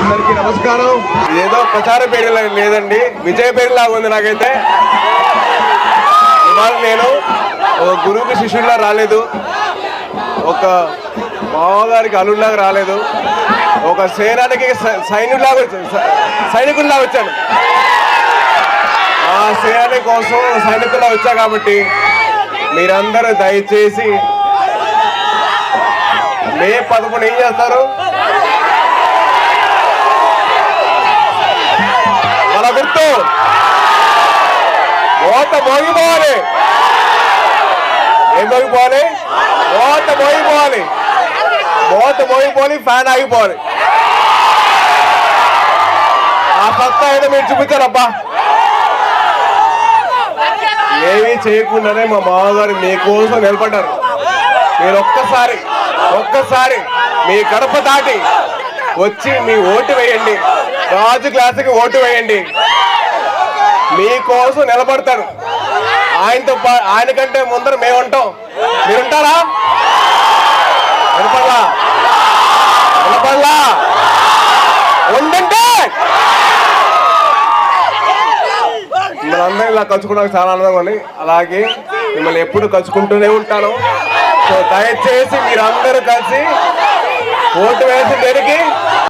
అందరికీ నమస్కారం. ఇదేదో ప్రచార పేరు లేదండి, విజయ పేరులా ఉంది నాకైతే. ఇవాళ నేను ఒక గురువుకి శిష్యుడిలా రాలేదు, ఒక మామగారికి అల్లుడిలాగా రాలేదు, ఒక సేనానికి సైనికుడిలా వచ్చాను. ఆ సేనాని కోసం సైనికుల్లా వచ్చా కాబట్టి మీరందరూ దయచేసి మే 11 ఏం చేస్తారు? మన గుర్తు ఓట మోగిపోవాలి. ఏం మోగిపోవాలి? ఓట మోగిపోవాలి. ఓట మోగిపోవాలి, ఫ్యాన్ ఆగిపోవాలి. ఆ సత్తా ఏదో మీరు చూపించారబ్బా. ఏమీ చేయకుండానే మా మామగారు మీకోసం నిలబడ్డారు. మీరు ఒక్కసారి మీ గడప దాటి వచ్చి మీ ఓటు వేయండి, రాజు క్లాసుకి ఓటు వేయండి. మీకోసం నిలబడతారు. ఆయన కంటే ముందర మేము ఉంటాం. మీరుంటారా? వినపడలా ఉండంటే మనందరం ఇలా కలుసుకోవడానికి చాలా ఆనందంగా ఉంది. అలాగే మిమ్మల్ని ఎప్పుడు కలుసుకుంటూనే ఉంటాను. సో దయచేసి మీరందరూ కలిసి ఓటు వేసి దేనికి